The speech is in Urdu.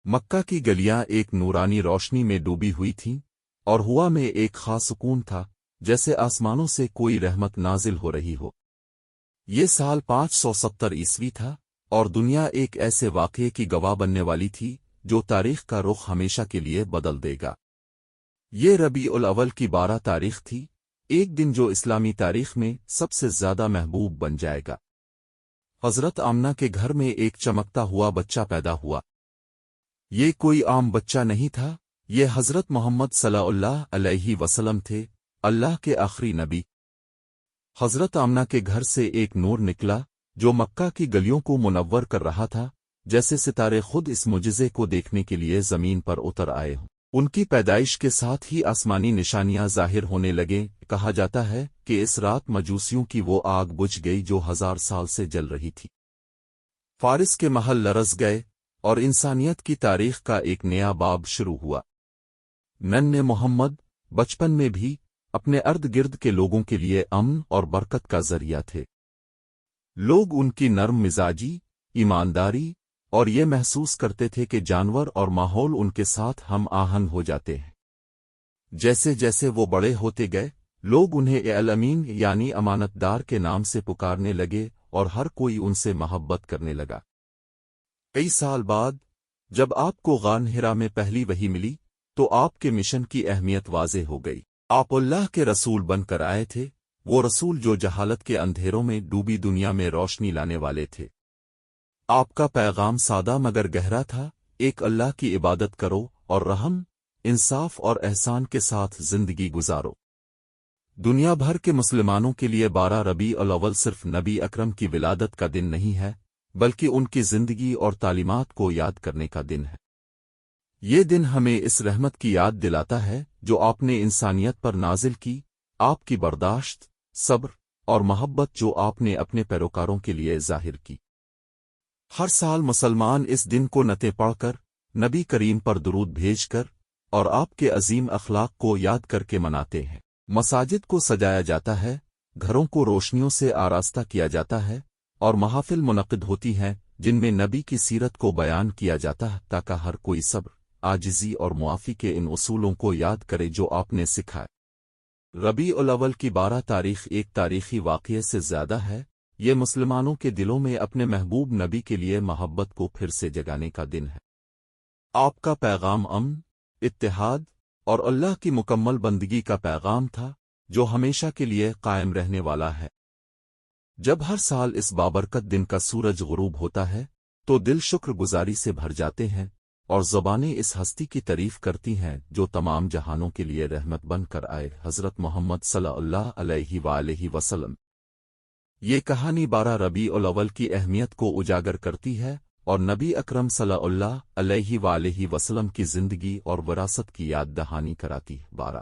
مکہ کی گلیاں ایک نورانی روشنی میں ڈوبی ہوئی تھیں، اور ہوا میں ایک خاص سکون تھا، جیسے آسمانوں سے کوئی رحمت نازل ہو رہی ہو۔ یہ سال 570 تھا، اور دنیا ایک ایسے واقعے کی گواہ بننے والی تھی جو تاریخ کا رخ ہمیشہ کے لیے بدل دے گا۔ یہ ربیع الاول کی 12 تاریخ تھی، ایک دن جو اسلامی تاریخ میں سب سے زیادہ محبوب بن جائے گا۔ حضرت آمنہ کے گھر میں ایک چمکتا ہوا بچہ پیدا ہوا۔ یہ کوئی عام بچہ نہیں تھا، یہ حضرت محمد صلی اللہ علیہ وسلم تھے، اللہ کے آخری نبی۔ حضرت آمنہ کے گھر سے ایک نور نکلا جو مکہ کی گلیوں کو منور کر رہا تھا، جیسے ستارے خود اس معجزے کو دیکھنے کے لیے زمین پر اتر آئے ہوں۔ ان کی پیدائش کے ساتھ ہی آسمانی نشانیاں ظاہر ہونے لگیں۔ کہا جاتا ہے کہ اس رات مجوسیوں کی وہ آگ بجھ گئی جو 1000 سال سے جل رہی تھی۔ فارس کے محل لرز گئے، اور انسانیت کی تاریخ کا ایک نیا باب شروع ہوا۔ ننھے محمد بچپن میں بھی اپنے ارد گرد کے لوگوں کے لیے امن اور برکت کا ذریعہ تھے۔ لوگ ان کی نرم مزاجی، ایمانداری اور یہ محسوس کرتے تھے کہ جانور اور ماحول ان کے ساتھ ہم آہنگ ہو جاتے ہیں۔ جیسے جیسے وہ بڑے ہوتے گئے، لوگ انہیں الامین یعنی امانت دار کے نام سے پکارنے لگے، اور ہر کوئی ان سے محبت کرنے لگا۔ کئی سال بعد جب آپ کو غار حرا میں پہلی وحی ملی، تو آپ کے مشن کی اہمیت واضح ہو گئی۔ آپ اللہ کے رسول بن کر آئے تھے، وہ رسول جو جہالت کے اندھیروں میں ڈوبی دنیا میں روشنی لانے والے تھے۔ آپ کا پیغام سادہ مگر گہرا تھا، ایک اللہ کی عبادت کرو اور رحم، انصاف اور احسان کے ساتھ زندگی گزارو۔ دنیا بھر کے مسلمانوں کے لیے 12 ربیع الاول صرف نبی اکرم کی ولادت کا دن نہیں ہے، بلکہ ان کی زندگی اور تعلیمات کو یاد کرنے کا دن ہے۔ یہ دن ہمیں اس رحمت کی یاد دلاتا ہے جو آپ نے انسانیت پر نازل کی، آپ کی برداشت، صبر اور محبت جو آپ نے اپنے پیروکاروں کے لیے ظاہر کی۔ ہر سال مسلمان اس دن کو نعتیں پڑھ کر، نبی کریم پر درود بھیج کر اور آپ کے عظیم اخلاق کو یاد کر کے مناتے ہیں۔ مساجد کو سجایا جاتا ہے، گھروں کو روشنیوں سے آراستہ کیا جاتا ہے، اور محافل منعقد ہوتی ہیں جن میں نبی کی سیرت کو بیان کیا جاتا ہے تاکہ ہر کوئی صبر، عاجزی اور معافی کے ان اصولوں کو یاد کرے جو آپ نے سکھائے۔ ربیع الاول کی 12 تاریخ ایک تاریخی واقعے سے زیادہ ہے، یہ مسلمانوں کے دلوں میں اپنے محبوب نبی کے لیے محبت کو پھر سے جگانے کا دن ہے۔ آپ کا پیغام امن، اتحاد اور اللہ کی مکمل بندگی کا پیغام تھا جو ہمیشہ کے لیے قائم رہنے والا ہے۔ جب ہر سال اس بابرکت دن کا سورج غروب ہوتا ہے تو دل شکر گزاری سے بھر جاتے ہیں، اور زبانیں اس ہستی کی تعریف کرتی ہیں جو تمام جہانوں کے لیے رحمت بن کر آئے، حضرت محمد صلی اللہ علیہ وآلہ وسلم۔ یہ کہانی 12 ربیع الاول کی اہمیت کو اجاگر کرتی ہے اور نبی اکرم صلی اللہ علیہ وآلہ وسلم کی زندگی اور وراثت کی یاد دہانی کراتی ہے۔ 12